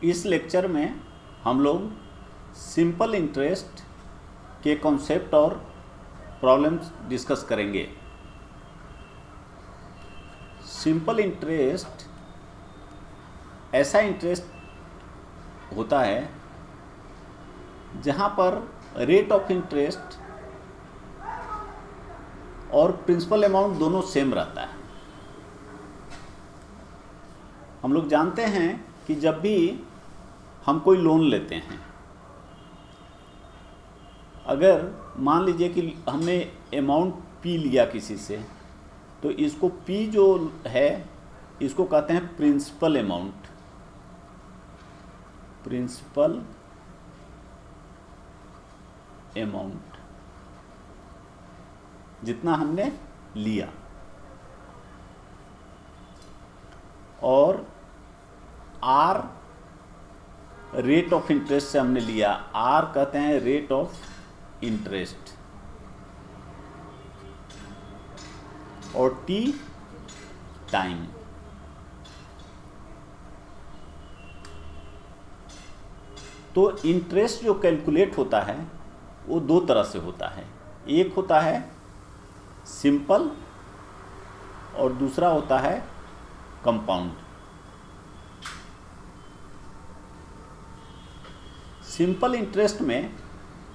इस लेक्चर में हम लोग सिंपल इंटरेस्ट के कॉन्सेप्ट और प्रॉब्लम्स डिस्कस करेंगे। सिंपल इंटरेस्ट ऐसा इंटरेस्ट होता है जहाँ पर रेट ऑफ इंटरेस्ट और प्रिंसिपल अमाउंट दोनों सेम रहता है। हम लोग जानते हैं कि जब भी हम कोई लोन लेते हैं, अगर मान लीजिए कि हमने अमाउंट पी लिया किसी से, तो इसको पी जो है इसको कहते हैं प्रिंसिपल अमाउंट। प्रिंसिपल अमाउंट जितना हमने लिया, और आर रेट ऑफ इंटरेस्ट से हमने लिया। आर कहते हैं रेट ऑफ इंटरेस्ट, और टी टाइम। तो इंटरेस्ट जो कैलकुलेट होता है वो दो तरह से होता है। एक होता है सिंपल और दूसरा होता है कंपाउंड। सिंपल इंटरेस्ट में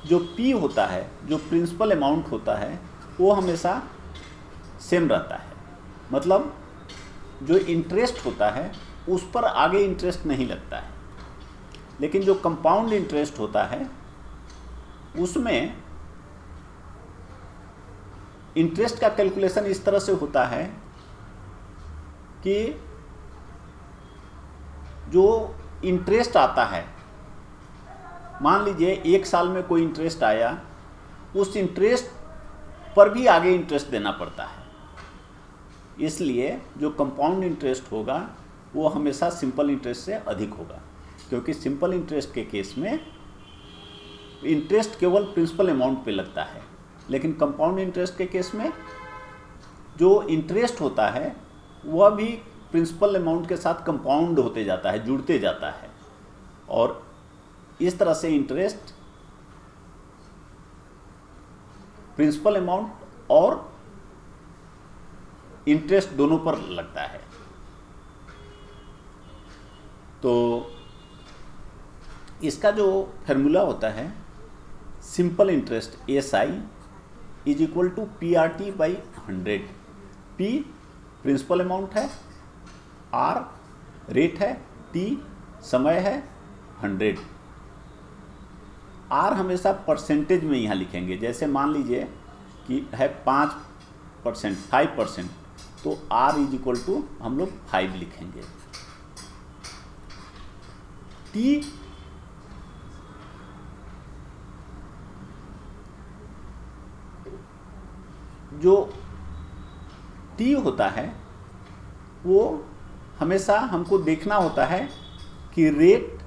जो पी होता है, जो प्रिंसिपल अमाउंट होता है, वो हमेशा सेम रहता है। मतलब जो इंटरेस्ट होता है उस पर आगे इंटरेस्ट नहीं लगता है। लेकिन जो कंपाउंड इंटरेस्ट होता है उसमें इंटरेस्ट का कैलकुलेशन इस तरह से होता है कि जो इंटरेस्ट आता है, मान लीजिए एक साल में कोई इंटरेस्ट आया, उस इंटरेस्ट पर भी आगे इंटरेस्ट देना पड़ता है। इसलिए जो कंपाउंड इंटरेस्ट होगा वो हमेशा सिंपल इंटरेस्ट से अधिक होगा, क्योंकि सिंपल इंटरेस्ट के केस में इंटरेस्ट केवल प्रिंसिपल अमाउंट पे लगता है, लेकिन कंपाउंड इंटरेस्ट के केस में जो इंटरेस्ट होता है वह भी प्रिंसिपल अमाउंट के साथ कंपाउंड होते जाता है, जुड़ते जाता है, और इस तरह से इंटरेस्ट प्रिंसिपल अमाउंट और इंटरेस्ट दोनों पर लगता है। तो इसका जो फार्मूला होता है simple interest SI is equal to PRT by 100। P principal amount है, R रेट है, T समय है 100। R हमेशा परसेंटेज में यहाँ लिखेंगे। जैसे मान लीजिए कि है 5%, 5%, तो R इज इक्वल टू हम लोग 5 लिखेंगे। T जो T होता है वो हमेशा हमको देखना होता है कि रेट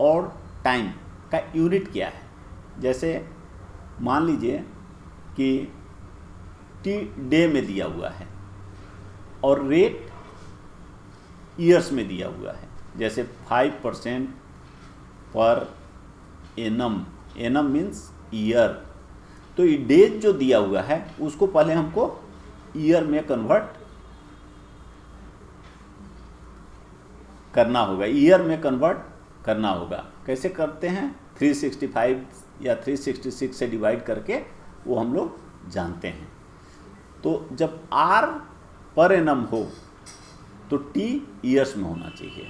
और टाइम का यूनिट क्या है। जैसे मान लीजिए कि T डे में दिया हुआ है और रेट ईयर्स में दिया हुआ है। जैसे 5% per annum, annum means year. तो ये डेज जो दिया हुआ है उसको पहले हमको ईयर में कन्वर्ट करना होगा, ईयर में कन्वर्ट करना होगा। कैसे करते हैं? 365 या 366 से डिवाइड करके वो हम लोग जानते हैं। तो जब R पर एनम हो तो T ईयर्स में होना चाहिए,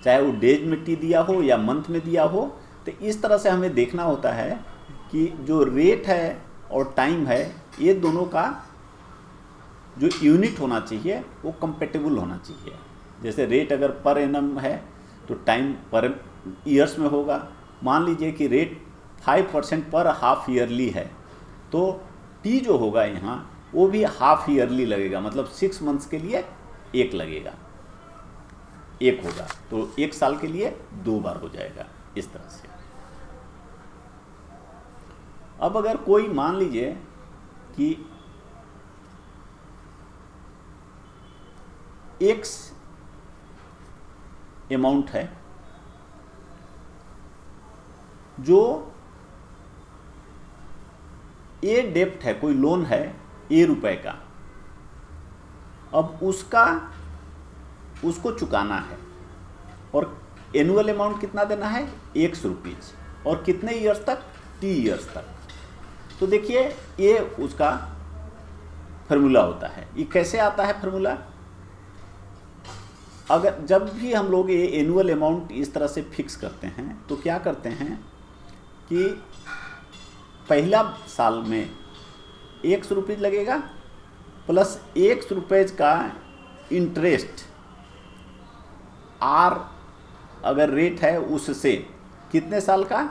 चाहे वो डेज में T दिया हो या मंथ में दिया हो। तो इस तरह से हमें देखना होता है कि जो रेट है और टाइम है, ये दोनों का जो यूनिट होना चाहिए वो कंपेटेबल होना चाहिए। जैसे रेट अगर पर एनम है तो टाइम पर ईयर्स में होगा। मान लीजिए कि रेट 5% पर हाफ ईयरली है, तो T जो होगा यहाँ वो भी हाफ ईयरली लगेगा, मतलब 6 मंथ्स के लिए एक लगेगा, एक होगा, तो एक साल के लिए 2 बार हो जाएगा। इस तरह से अब अगर कोई मान लीजिए कि X अमाउंट है जो ए डेप्ट है, कोई लोन है ए रुपए का, अब उसको चुकाना है और एनुअल अमाउंट कितना देना है, 100 रुपीज, और कितने ईयर्स तक, टी ईयर्स तक। तो देखिए ये उसका फार्मूला होता है। ये कैसे आता है फार्मूला, अगर जब भी हम लोग ये एनुअल अमाउंट इस तरह से फिक्स करते हैं तो क्या करते हैं कि पहला साल में 100 रुपीज लगेगा प्लस 100 रुपीज का इंटरेस्ट आर अगर रेट है उससे कितने साल का,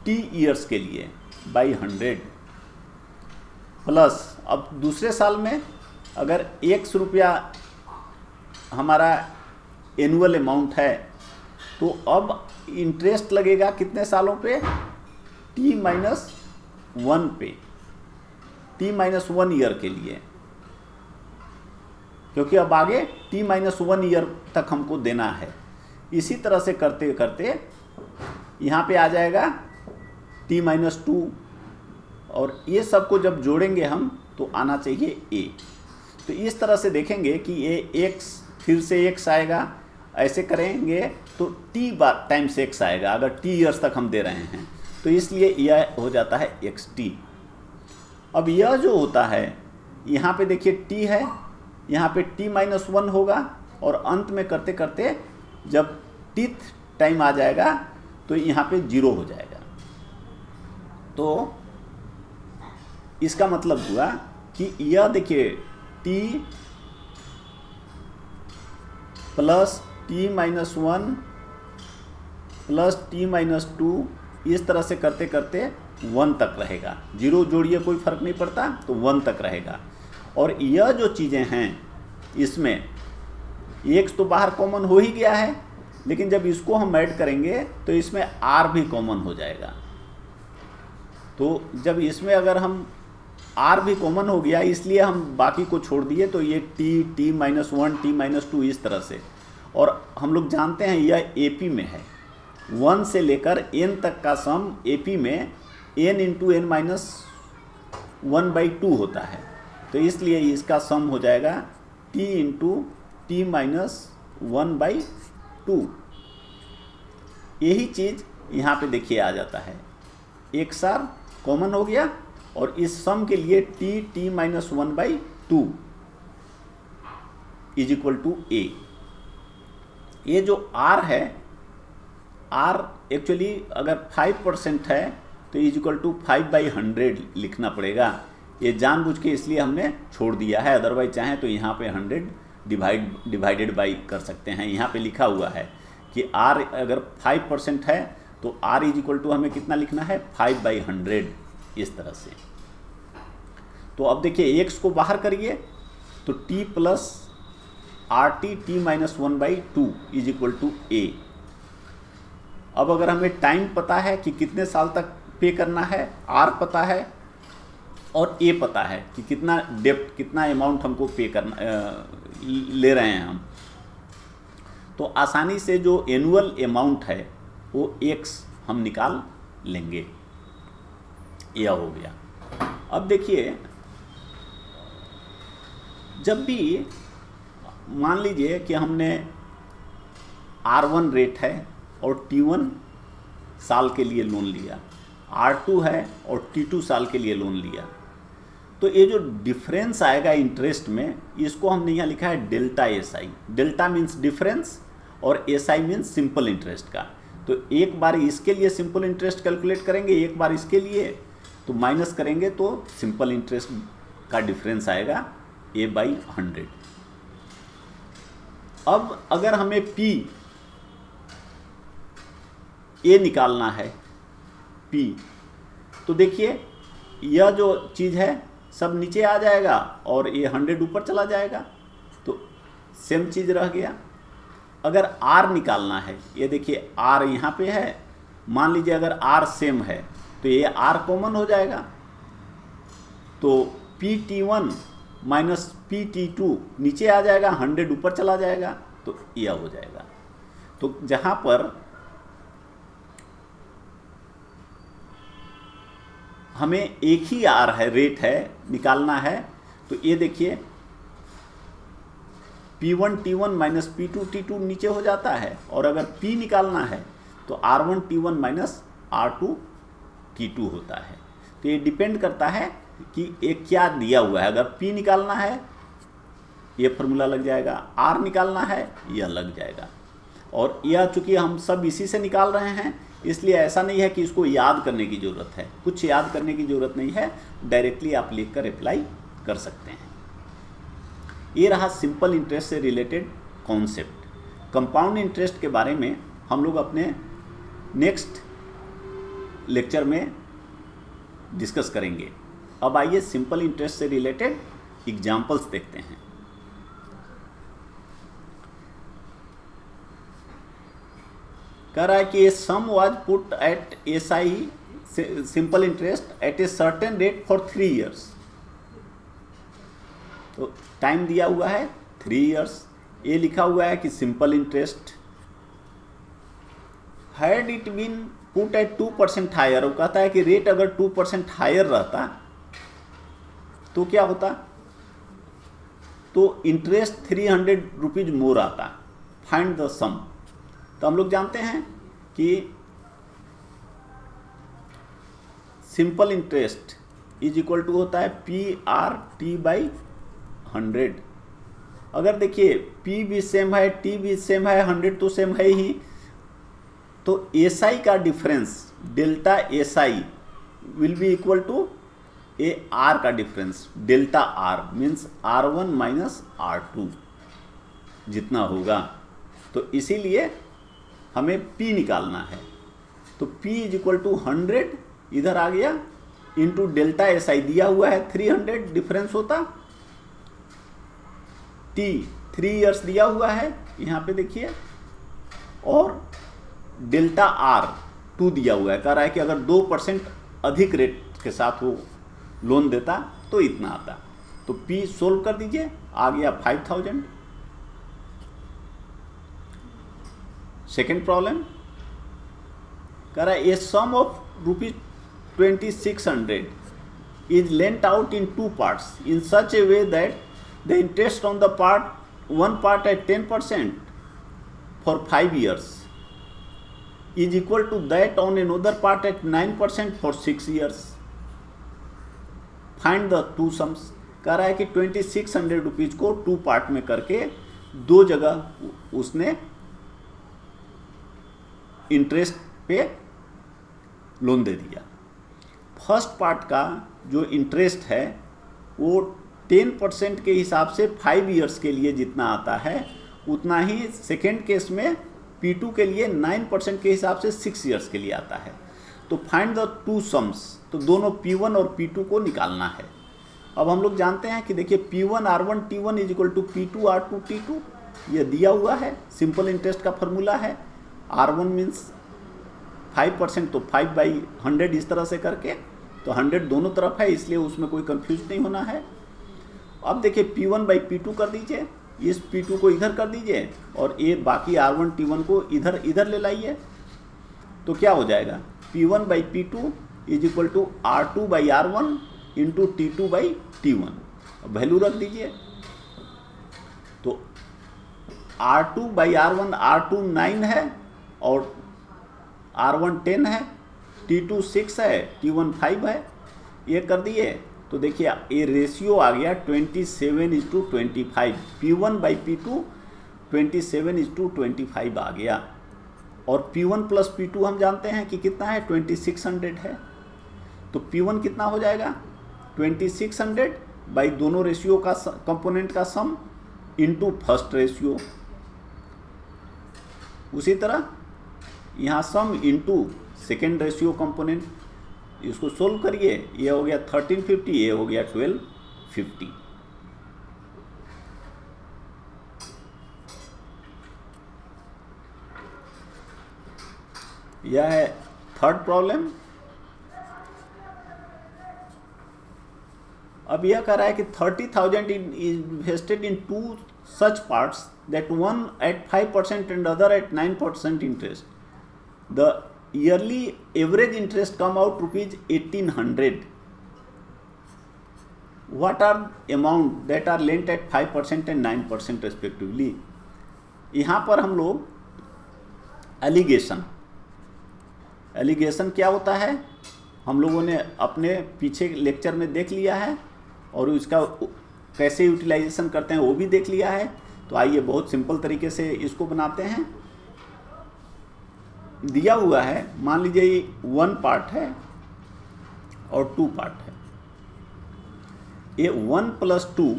टी ईयर्स के लिए बाई 100, प्लस अब दूसरे साल में अगर 100 रुपया हमारा एनुअल अमाउंट है तो अब इंटरेस्ट लगेगा कितने सालों पे, T-1 पे, T-1 ईयर के लिए, क्योंकि अब आगे T-1 ईयर तक हमको देना है। इसी तरह से करते करते यहाँ पे आ जाएगा T-2, और ये सबको जब जोड़ेंगे हम तो आना चाहिए A। तो इस तरह से देखेंगे कि ये x फिर से x आएगा, ऐसे करेंगे तो t बार टाइम्स x आएगा अगर t ईयर्स तक हम दे रहे हैं, तो इसलिए यह हो जाता है xt। अब यह जो होता है यहाँ पे देखिए t है, यहाँ पे T-1 होगा, और अंत में करते करते जब टीथ टाइम आ जाएगा तो यहाँ पे 0 हो जाएगा। तो इसका मतलब हुआ कि यह देखिए t plus T-1 plus T-2 इस तरह से करते करते 1 तक रहेगा, 0 जोड़िए कोई फर्क नहीं पड़ता, तो 1 तक रहेगा। और यह जो चीज़ें हैं इसमें x तो बाहर कॉमन हो ही गया है, लेकिन जब इसको हम ऐड करेंगे तो इसमें r भी कॉमन हो जाएगा। तो जब इसमें अगर हम r भी कॉमन हो गया, इसलिए हम बाकी को छोड़ दिए, तो ये T-1 T-2 इस तरह से। और हम लोग जानते हैं यह AP में है, 1 से लेकर n तक का सम AP में n इंटू n-1/2 होता है, तो इसलिए इसका सम हो जाएगा T इंटू T-1/2। यही चीज़ यहाँ पे देखिए आ जाता है, एक सार कॉमन हो गया, और इस सम के लिए T-1/2 is equal to A। ये जो R है, R एक्चुअली अगर 5% है तो इज इक्वल टू 5/100 लिखना पड़ेगा। ये जानबूझ के इसलिए हमने छोड़ दिया है, अदरवाइज चाहें तो यहाँ पे 100 डिवाइडेड बाई कर सकते हैं। यहाँ पे लिखा हुआ है कि R अगर 5% है तो R इज इक्वल टू हमें कितना लिखना है, 5/100 इस तरह से। तो अब देखिए x को बाहर करिए तो t plus RT T-1/2 is equal to A। अब अगर हमें टाइम पता है कि कितने साल तक पे करना है, R पता है और A पता है कि कितना डेप्ट, कितना अमाउंट हमको पे करना ले रहे हैं हम, तो आसानी से जो एनुअल अमाउंट है वो x हम निकाल लेंगे। यह हो गया। अब देखिए, जब भी मान लीजिए कि हमने R1 रेट है और T1 साल के लिए लोन लिया, R2 है और T2 साल के लिए लोन लिया, तो ये जो डिफरेंस आएगा इंटरेस्ट में, इसको हमने यहाँ लिखा है delta SI। Delta means difference और SI मीन्स सिंपल इंटरेस्ट का। तो एक बार इसके लिए सिंपल इंटरेस्ट कैलकुलेट करेंगे, एक बार इसके लिए, तो माइनस करेंगे तो सिंपल इंटरेस्ट का डिफरेंस आएगा A/100। अब अगर हमें A निकालना है, P, तो देखिए यह जो चीज़ है सब नीचे आ जाएगा और ये 100 ऊपर चला जाएगा, तो सेम चीज़ रह गया। अगर R निकालना है, ये देखिए R यहाँ पे है, मान लीजिए अगर R सेम है तो ये R कॉमन हो जाएगा, तो PT1 माइनस PT2 नीचे आ जाएगा, 100 ऊपर चला जाएगा, तो यह हो जाएगा। तो जहां पर हमें एक ही आर है, रेट है, निकालना है, तो ये देखिए P1 T1 minus P2 T2 नीचे हो जाता है, और अगर P निकालना है तो R1 T1 minus R2 T2 होता है। तो ये डिपेंड करता है कि ये क्या दिया हुआ है। अगर P निकालना है ये फॉर्मूला लग जाएगा, R निकालना है यह लग जाएगा। और यह चूंकि हम सब इसी से निकाल रहे हैं, इसलिए ऐसा नहीं है कि इसको याद करने की ज़रूरत है, कुछ याद करने की ज़रूरत नहीं है, डायरेक्टली आप लिख कर अप्लाई कर सकते हैं। ये रहा सिंपल इंटरेस्ट से रिलेटेड कॉन्सेप्ट। कंपाउंड इंटरेस्ट के बारे में हम लोग अपने नेक्स्ट लेक्चर में डिस्कस करेंगे। अब आइए सिंपल इंटरेस्ट से रिलेटेड एग्जाम्पल्स देखते हैं। कह रहा है कि a sum was put at SI simple interest at a certain rate for 3 years। तो टाइम दिया हुआ है 3 years। ये लिखा हुआ है कि simple interest had it been put at 2% higher. वो कहता है कि रेट अगर 2% हायर रहता तो क्या होता, तो इंटरेस्ट 300 रुपीज मोर आता। Find the sum. तो हम लोग जानते हैं कि simple interest is equal to होता है PR/T/100। अगर देखिए P भी सेम है, T भी सेम है, 100 तो सेम है ही, तो SI का difference delta SI will be equal to R का difference delta R means R1 minus R2 जितना होगा। तो इसीलिए हमें P निकालना है। तो P इज इक्वल टू 100 इधर आ गया इंटू डेल्टा SI दिया हुआ है 300, डिफरेंस होता T 3 years दिया हुआ है यहाँ पे देखिए, और डेल्टा R 2 दिया हुआ है। कह रहा है कि अगर 2% अधिक रेट के साथ वो लोन देता तो इतना आता। तो P सोल्व कर दीजिए, आ गया 5000। सेकेंड प्रॉब्लम कह रहा है a sum of ₹2600 is lent out in 2 parts in such a way that the interest on the one part at 10% for 5 years is equal to that on another part at 9% for 6 years. Find the two sums. कह रहा है कि 2600 rupees को 2 part में करके 2 जगह उसने interest पे लोन दे दिया। फर्स्ट पार्ट का जो इंटरेस्ट है वो 10% के हिसाब से 5 years के लिए जितना आता है उतना ही सेकेंड केस में P2 के लिए 9% के हिसाब से 6 years के लिए आता है। तो फाइंड द टू सम्स, तो दोनों P1 और P2 को निकालना है। अब हम लोग जानते हैं कि देखिए P1 R1 T1 is equal to P2 R2 T2, ये दिया हुआ है, सिंपल इंटरेस्ट का फॉर्मूला है। R1 मीन्स 5%, तो 5/100 इस तरह से करके, तो 100 दोनों तरफ है इसलिए उसमें कोई कंफ्यूज नहीं होना है। अब देखिए P1/P2 कर दीजिए, इस P2 को इधर कर दीजिए और ये बाकी R1 T1 को इधर ले लाइए, तो क्या हो जाएगा P1/P2 is equal to R2/R1 into T2/T1। अब वैल्यू रख दीजिए, तो R2/R1 R2 9 है और R1 10 है, T2 6 है, T1 5 है, ये कर दिए। तो देखिए ये रेशियो आ गया 27:25। P1/P2 27:25 आ गया, और P1 प्लस P2 हम जानते हैं कि कितना है 2600 है। तो P1 कितना हो जाएगा 2600 बाई दोनों रेशियो का कंपोनेंट का सम इंटू फर्स्ट रेशियो। उसी तरह यहाँ सम इंटू सेकेंड रेशियो कंपोनेंट, इसको सोल्व करिए, ये हो गया 1350, ये हो गया 1250। यह है थर्ड प्रॉब्लम। अब यह कह रहा है कि 30,000 invested in 2 such parts that one at 5% and other at 9% interest. The yearly average interest come out rupees 1800. What are amount that are lent at 5% and 9% respectively? यहाँ पर हम लोग एलिगेशन क्या होता है हम लोगों ने अपने पीछे लेक्चर में देख लिया है और इसका कैसे यूटिलाइजेशन करते हैं वो भी देख लिया है। तो आइए बहुत सिंपल तरीके से इसको बनाते हैं। दिया हुआ है, मान लीजिए ये 1 पार्ट है और 2 पार्ट है। ये 1 + 2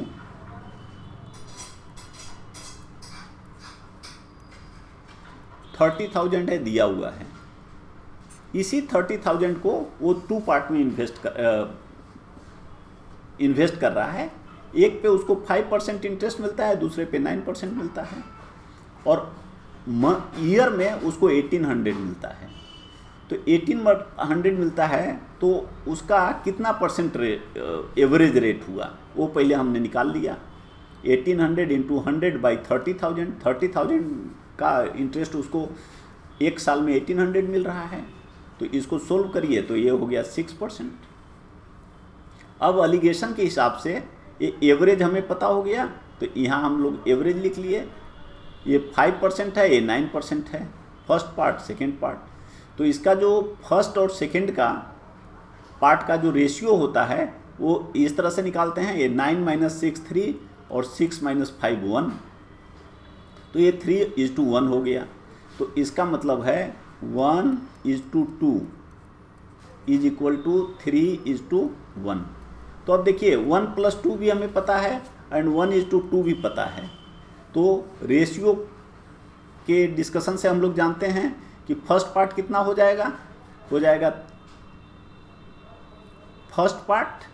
30,000 है, दिया हुआ है। इसी 30,000 को वो 2 पार्ट में इन्वेस्ट कर रहा है। एक पे उसको 5% इंटरेस्ट मिलता है, दूसरे पे 9% मिलता है और ईयर में उसको 1800 मिलता है। तो 1800 मिलता है तो उसका कितना परसेंट एवरेज रेट हुआ वो पहले हमने निकाल लिया। 1800 × 100 / 30,000, 30,000 का इंटरेस्ट उसको एक साल में 1800 मिल रहा है। तो इसको सोल्व करिए तो ये हो गया 6%। अब एलिगेशन के हिसाब से ये एवरेज हमें पता हो गया, तो यहाँ हम लोग एवरेज लिख लिए। ये 5% है, ये 9% है, फर्स्ट पार्ट सेकेंड पार्ट। तो इसका जो फर्स्ट और सेकेंड का पार्ट का जो रेशियो होता है वो इस तरह से निकालते हैं। ये 9 - 6 3 और 6 - 5 1। तो ये 3:1 हो गया। तो इसका मतलब है 1:2 = 3:1। तो अब देखिए 1 + 2 भी हमें पता है एंड 1:2 भी पता है। तो रेशियो के डिस्कशन से हम लोग जानते हैं कि फर्स्ट पार्ट कितना हो जाएगा, फर्स्ट पार्ट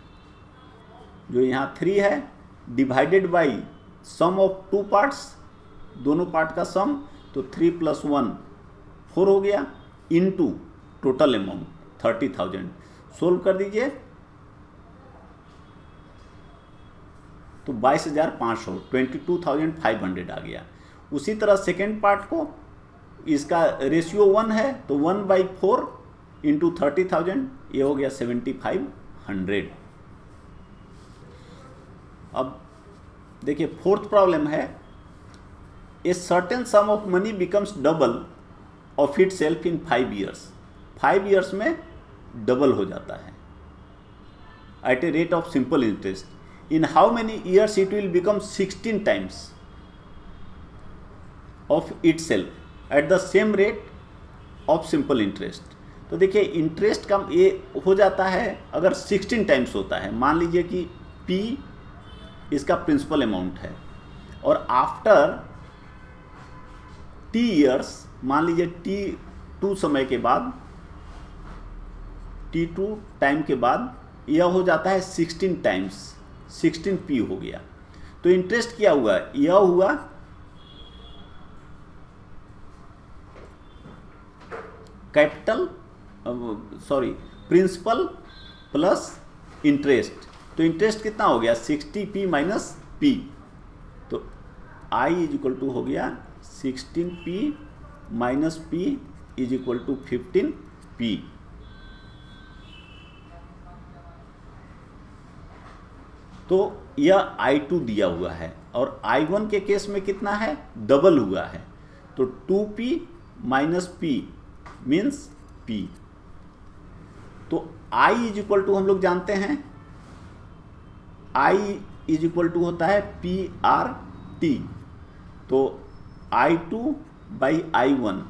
जो यहाँ 3 है divided by sum of 2 parts, दोनों पार्ट का सम, तो 3 + 1 4 हो गया, इनटू टोटल अमाउंट 30,000। सोल्व कर दीजिए तो 22,500 22,500 आ गया। उसी तरह सेकेंड पार्ट को, इसका रेशियो 1 है तो 1/4 × 30,000, ये हो गया 7,500। अब देखिए फोर्थ प्रॉब्लम है, a certain sum of money becomes double of itself in 5 years। 5 years में डबल हो जाता है at a rate of simple interest. In how many years it will become 16 times of itself at the same rate of simple interest। तो देखिए interest का ये हो जाता है अगर 16 टाइम्स होता है। मान लीजिए कि P इसका प्रिंसिपल अमाउंट है और आफ्टर T years, मान लीजिए T2 समय के बाद, T2 टाइम के बाद यह हो जाता है 16 टाइम्स, 16P हो गया। तो इंटरेस्ट क्या हुआ, यह हुआ प्रिंसिपल प्लस इंटरेस्ट। तो इंटरेस्ट कितना हो गया 60P - P। तो I = हो गया 16P - P = 15P। तो यह I2 दिया हुआ है और I1 के केस में कितना है, डबल हुआ है। तो 2P - P मीन्स P। तो I = हम लोग जानते हैं I = होता है PRT। तो I2/I1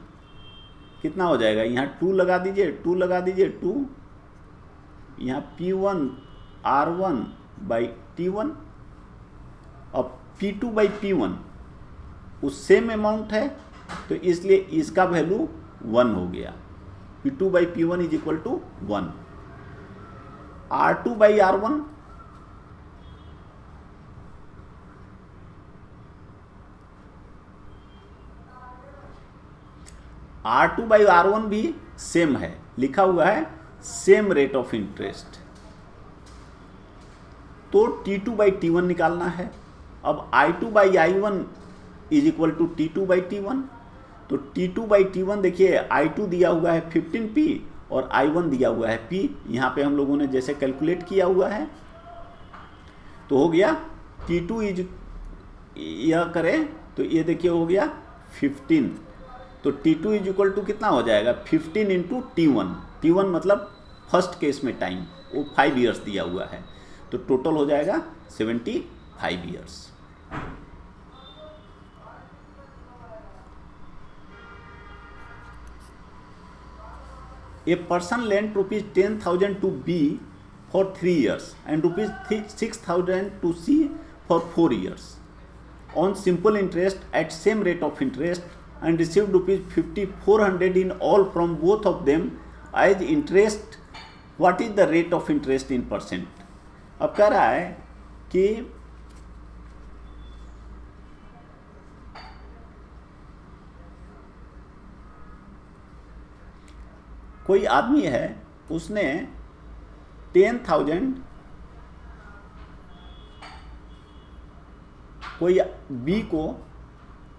कितना हो जाएगा, यहाँ 2 लगा दीजिए, 2 लगा दीजिए, 2 यहाँ P1 R1/T1 और P2/P1 उस सेम अमाउंट है तो इसलिए इसका वैल्यू 1 हो गया। P2/P1 = 1। R2/R1 R2/R1 भी सेम है, लिखा हुआ है सेम रेट ऑफ इंटरेस्ट। तो T2/T1 निकालना है। अब I2 by I1 is equal to T2 by T1। तो T2 बाई T1 देखिए, I2 दिया हुआ है 15P और I1 दिया हुआ है P। यहाँ पे हम लोगों ने जैसे कैलकुलेट किया हुआ है तो हो गया T2 इज, यह करें तो ये देखिए हो गया 15। तो T2 इज इक्वल टू कितना हो जाएगा 15 इंटू T1। T1 मतलब फर्स्ट केस में टाइम, वो 5 ईयर्स दिया हुआ है, तो टोटल हो जाएगा 75 years. A person lent rupees 10,000 to B for 3 years and rupees 6,000 to C for 4 years on simple interest at same rate of interest and received rupees 5,400 in all from both of them as interest. What is the rate of interest in percent? अब कह रहा है कि कोई आदमी है, उसने 10,000 कोई बी को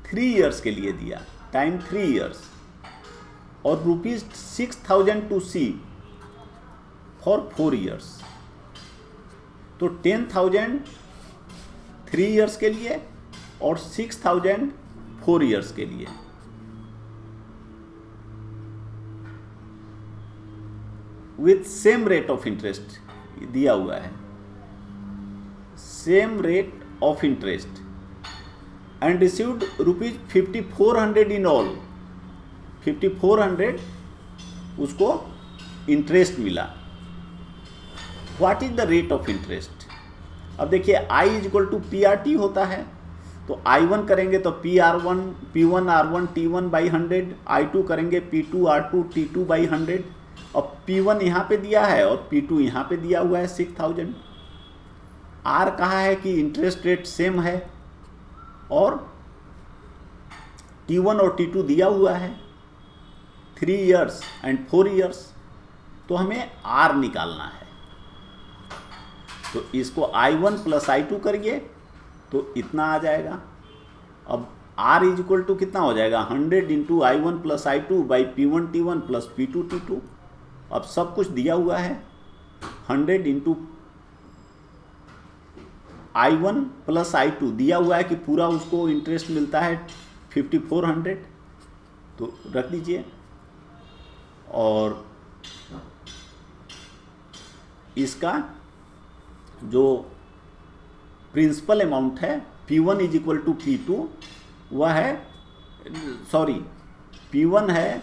3 ईयर्स के लिए दिया, टाइम 3 ईयर्स, और rupees 6,000 to C for 4 years. तो 10,000 3 ईयर्स के लिए और 6,000 4 ईयर्स के लिए। With same rate of interest दिया हुआ है, same rate of interest, and received rupees 5,400 in all. 5,400 उसको इंटरेस्ट मिला। What is the rate of interest? अब देखिए I is equal to PRT होता है, तो I1 करेंगे तो PR1 P1 R1 T1 by 100, I2 करेंगे P2 R2 T2 बाई 100। अब P1 यहाँ पे दिया है और P2 यहाँ पे दिया हुआ है 6,000। R कहा है कि इंटरेस्ट रेट सेम है और T1 और T2 दिया हुआ है 3 ईयर्स एंड 4 ईयर्स, तो हमें R निकालना है। तो इसको I1 प्लस I2 करिए तो इतना आ जाएगा। अब R इज इक्वल टू कितना हो जाएगा 100 into I1 plus I2 by P1 T1 plus P2 T2। अब सब कुछ दिया हुआ है, 100 इंटू I1 प्लस I2 दिया हुआ है कि पूरा उसको इंटरेस्ट मिलता है 5,400, तो रख दीजिए। और इसका जो प्रिंसिपल अमाउंट है P1 is equal to P2, वह है, सॉरी, P1 है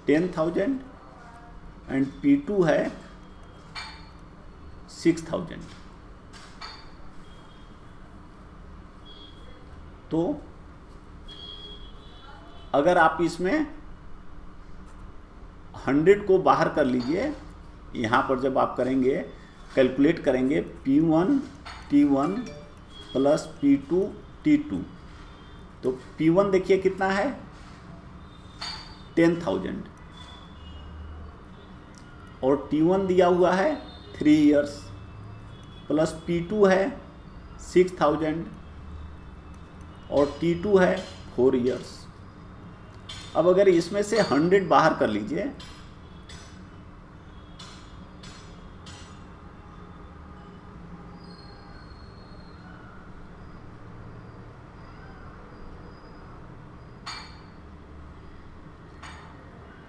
10,000 एंड P2 है 6,000। तो अगर आप इसमें 100 को बाहर कर लीजिए, यहाँ पर जब आप करेंगे कैलकुलेट करेंगे P1 T1 plus P2 T2, तो P1 देखिए कितना है 10,000 और T1 दिया हुआ है 3 ईयर्स, प्लस P2 है 6,000 और T2 है 4 ईयर्स। अब अगर इसमें से 100 बाहर कर लीजिए,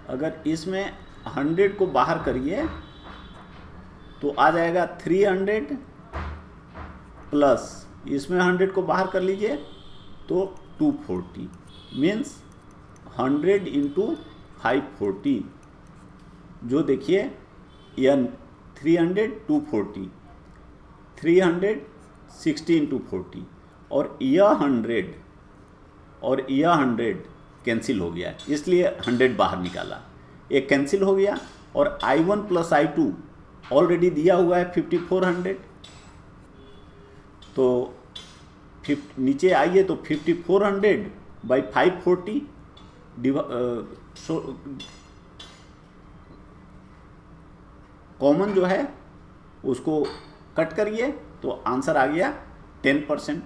अगर इसमें 100 को बाहर करिए तो आ जाएगा 300 प्लस इसमें 100 को बाहर कर लीजिए तो 240, मीन्स 100 इंटू 540, जो देखिए यह 300 240, 360 इंटू 40, और यह 100 और यह 100 कैंसिल हो गया, इसलिए 100 बाहर निकाला, एक कैंसिल हो गया। और I1 प्लस I2 ऑलरेडी दिया हुआ है 5,400, तो नीचे आइए तो 5,400 बाई 540 कॉमन जो है उसको कट करिए तो आंसर आ गया 10%।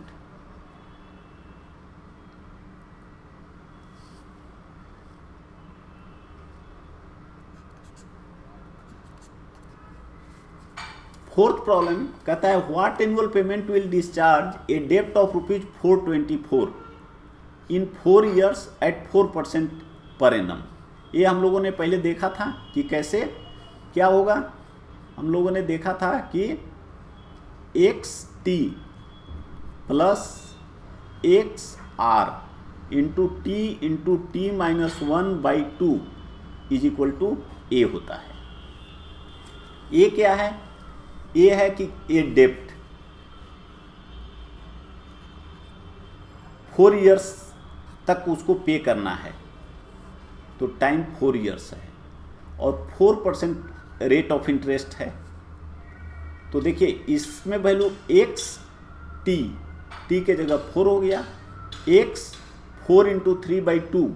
फोर्थ प्रॉब्लम कहता है what annual payment will discharge a डेप्ट of ₹424 in 4 years at 4% per annum. ये हम लोगों ने पहले देखा था कि कैसे क्या होगा। हम लोगों ने देखा था कि XT plus XR into T into T-1/2 is equal to A होता है। ये क्या है? ये है कि ये डेप्ट 4 years तक उसको पे करना है, तो टाइम 4 years है और 4% रेट ऑफ इंटरेस्ट है। तो देखिए इसमें वैल्यू टी के जगह 4 हो गया, x 4 into 3/2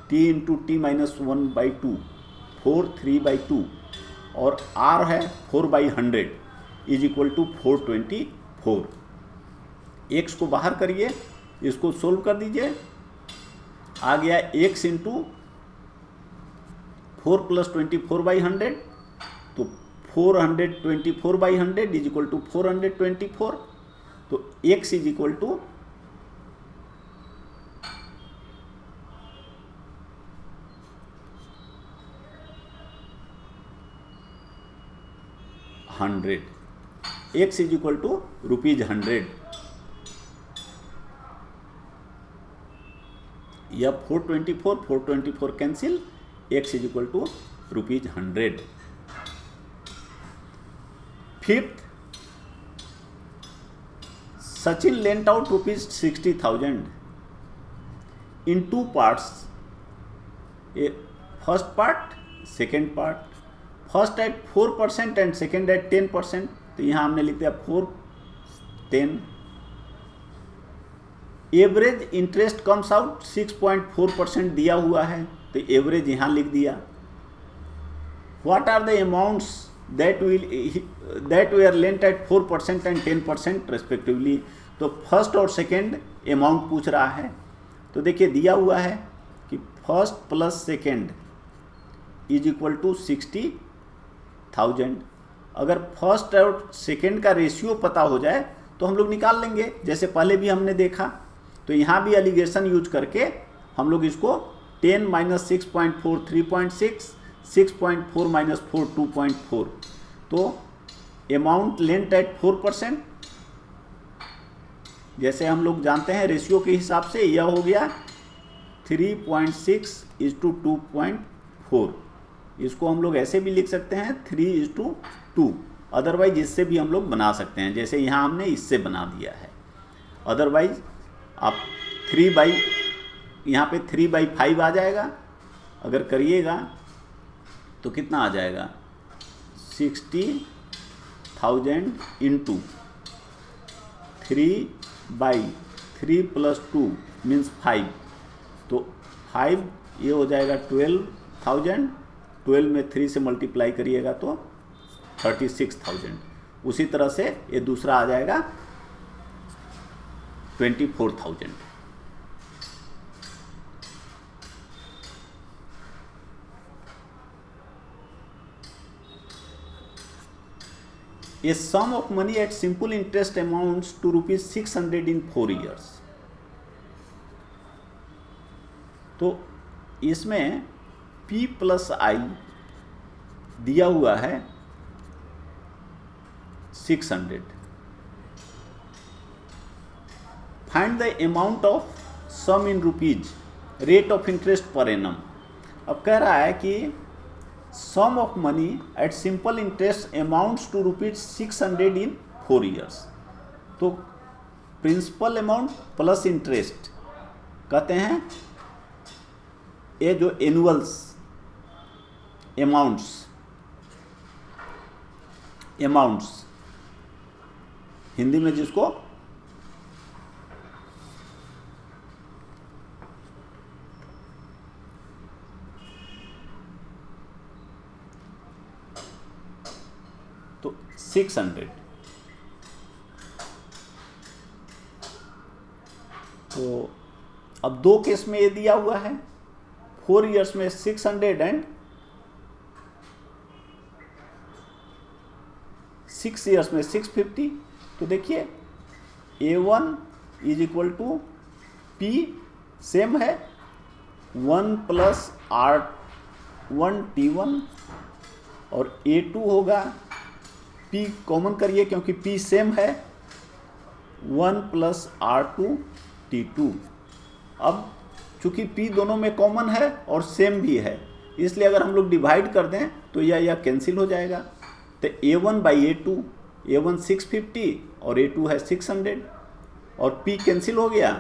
t into T-1/2 4 3/2 और r है 4/100 इज इक्वल टू 424। x को बाहर करिए, इसको सोल्व कर दीजिए, आ गया x इंटू 4 + 24/100 तो 424/100 इज इक्वल टू 424। तो x is equal to 100, x is equal to ₹100 या 424 cancel, x is equal to ₹100। Fifth, Sachin lent out ₹60,000 in 2 parts, first part second part, first at 4% and second at 10%। तो यहाँ हमने लिख दिया 4 10। Average interest comes out 6.4% दिया हुआ है, तो एवरेज यहाँ लिख दिया। What are the amounts that they are lent at 4% and 10% respectively. तो फर्स्ट और सेकेंड अमाउंट पूछ रहा है। तो देखिए दिया हुआ है कि first plus second is equal to 60,000। अगर फर्स्ट और सेकेंड का रेशियो पता हो जाए तो हम लोग निकाल लेंगे, जैसे पहले भी हमने देखा। तो यहाँ भी एलिगेशन यूज करके हम लोग इसको 10 - 6.4 3.6, 6.4 - 4 2.4। तो अमाउंट लेंट एट 4%, जैसे हम लोग जानते हैं रेशियो के हिसाब से यह हो गया 3.6:2.4। इसको हम लोग ऐसे भी लिख सकते हैं 3:2। अदरवाइज इससे भी हम लोग बना सकते हैं, जैसे यहाँ हमने इससे बना दिया है। अदरवाइज आप यहाँ पे 3/5 आ जाएगा। अगर करिएगा तो कितना आ जाएगा 60,000 इंटू 3/3 + 2 मीन्स 5। तो 5 ये हो जाएगा 12,000। 12 में 3 से मल्टीप्लाई करिएगा तो 36,000। उसी तरह से ये दूसरा आ जाएगा 24,000। A sum of money at simple interest amounts to ₹600 in 4 years। तो इसमें P + I दिया हुआ है 600। Find the amount of sum in rupees, rate of interest per annum. अब कह रहा है कि sum of money at simple interest amounts to ₹600 in 4 years। तो प्रिंसिपल अमाउंट प्लस इंटरेस्ट कहते हैं ये जो एनुअल्स अमाउंट्स हिंदी में जिसको तो 600 तो अब 2 केस में ये दिया हुआ है, 4 ईयर्स में 600 एंड 6 ईयर्स में 650। तो देखिए A1 is equal to P same है 1 प्लस R1 T1 और A2 होगा P कॉमन करिए क्योंकि P सेम है 1 प्लस R2 T2। अब चूंकि P दोनों में कॉमन है और सेम भी है, इसलिए अगर हम लोग डिवाइड कर दें तो यह कैंसिल हो जाएगा। तो A1 बाई A2, A1 650 और A2 है 600 और P कैंसिल हो गया,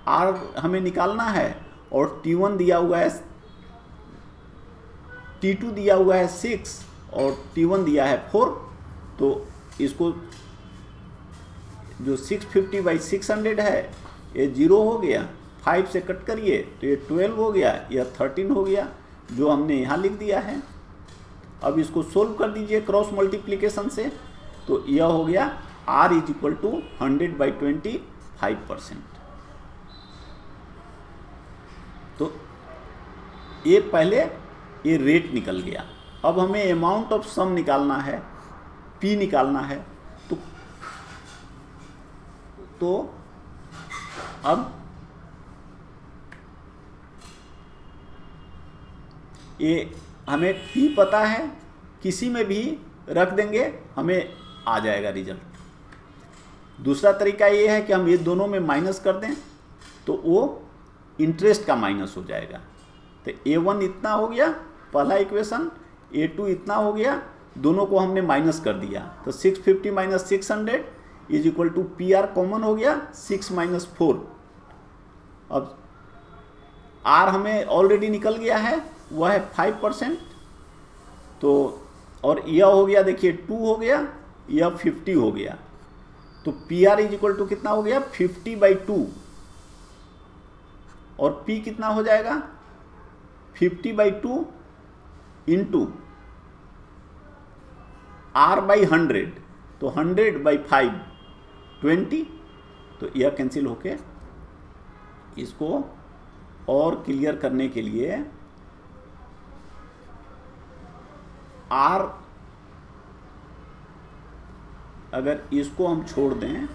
R हमें निकालना है और T1 दिया हुआ है, T2 दिया हुआ है 6 और T1 दिया है 4। तो इसको जो 650 बाई 600 है ये 0 हो गया, 5 से कट करिए तो ये 12 हो गया, यह 13 हो गया जो हमने यहाँ लिख दिया है। अब इसको सोल्व कर दीजिए क्रॉस मल्टीप्लिकेशन से, तो यह हो गया R is equal to 100 by 25%। तो ये पहले ये रेट निकल गया। अब हमें अमाउंट ऑफ सम निकालना है, P निकालना है। तो अब ये हमें P पता है, किसी में भी रख देंगे हमें आ जाएगा रिजल्ट। दूसरा तरीका ये है कि हम ये दोनों में माइनस कर दें तो वो इंटरेस्ट का माइनस हो जाएगा। तो A1 इतना हो गया पहला इक्वेशन, A2 इतना हो गया, दोनों को हमने माइनस कर दिया। तो 650 minus 600 is equal to PR common हो गया 6 माइनस 4। अब R हमें ऑलरेडी निकल गया है, वह है 5%। तो और यह हो गया, देखिए 2 हो गया, यह 50 हो गया। तो PR इज इक्वल टू कितना हो गया 50 बाई 2 और P कितना हो जाएगा 50 बाई 2 इंटू R बाई 100, तो 100 बाई 5 20। तो यह कैंसिल होके, इसको और क्लियर करने के लिए R अगर इसको हम छोड़ दें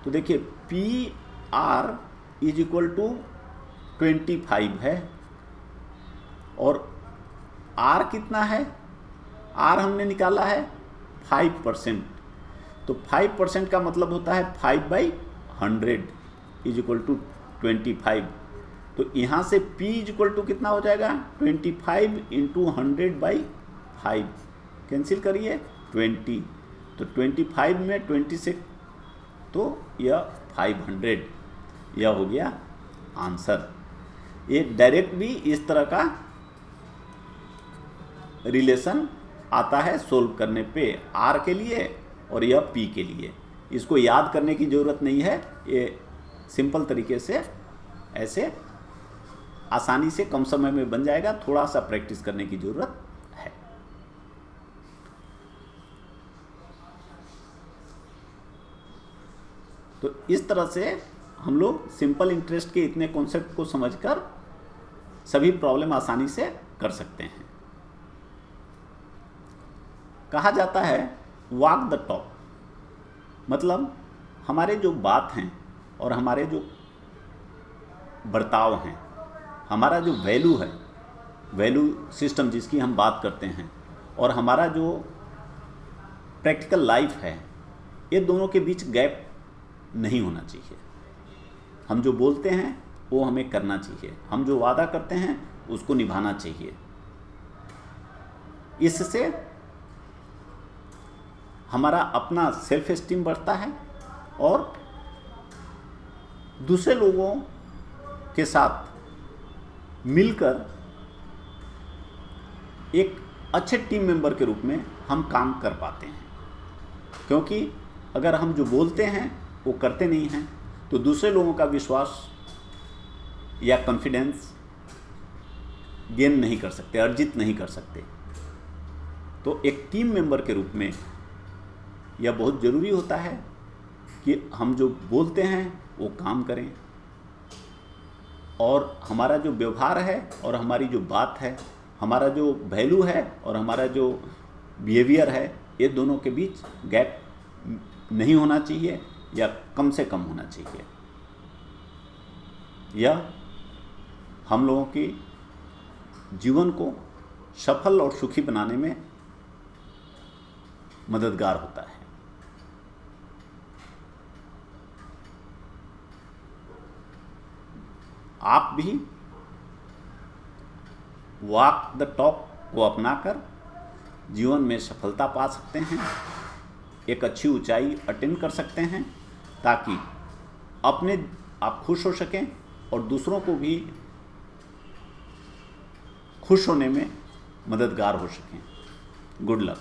तो देखिए PR इज इक्वल टू 25 है और R कितना है, R हमने निकाला है 5%। तो 5% का मतलब होता है 5 बाई 100 इज इक्वल टू 25। तो यहाँ से P इज इक्वल टू कितना हो जाएगा 25 इंटू 100 बाई 5, कैंसिल करिए 20। तो 25 में 20 से, तो यह 500, यह हो गया आंसर। ये डायरेक्ट भी इस तरह का रिलेशन आता है सोल्व करने पे, R के लिए और यह P के लिए। इसको याद करने की ज़रूरत नहीं है, ये सिंपल तरीके से ऐसे आसानी से कम समय में बन जाएगा, थोड़ा सा प्रैक्टिस करने की ज़रूरत है। तो इस तरह से हम लोग सिंपल इंटरेस्ट के इतने कॉन्सेप्ट को समझकर सभी प्रॉब्लम आसानी से कर सकते हैं। कहा जाता है वॉक द टॉक, मतलब हमारे जो बात हैं और हमारे जो बर्ताव हैं, हमारा जो वैल्यू है, वैल्यू सिस्टम जिसकी हम बात करते हैं, और हमारा जो प्रैक्टिकल लाइफ है, ये दोनों के बीच गैप नहीं होना चाहिए। हम जो बोलते हैं वो हमें करना चाहिए, हम जो वादा करते हैं उसको निभाना चाहिए। इससे हमारा अपना सेल्फ एस्टीम बढ़ता है और दूसरे लोगों के साथ मिलकर एक अच्छे टीम मेंबर के रूप में हम काम कर पाते हैं। क्योंकि अगर हम जो बोलते हैं वो करते नहीं हैं तो दूसरे लोगों का विश्वास या कॉन्फिडेंस गेन नहीं कर सकते, अर्जित नहीं कर सकते। तो एक टीम मेंबर के रूप में यह बहुत ज़रूरी होता है कि हम जो बोलते हैं वो काम करें, और हमारा जो व्यवहार है और हमारी जो बात है, हमारा जो वैल्यू है और हमारा जो बिहेवियर है, ये दोनों के बीच गैप नहीं होना चाहिए या कम से कम होना चाहिए। यह हम लोगों के जीवन को सफल और सुखी बनाने में मददगार होता है। आप भी वॉक द टॉक को अपनाकर जीवन में सफलता पा सकते हैं, एक अच्छी ऊंचाई अटेन कर सकते हैं, ताकि आप खुश हो सकें और दूसरों को भी खुश होने में मददगार हो सकें। Good luck.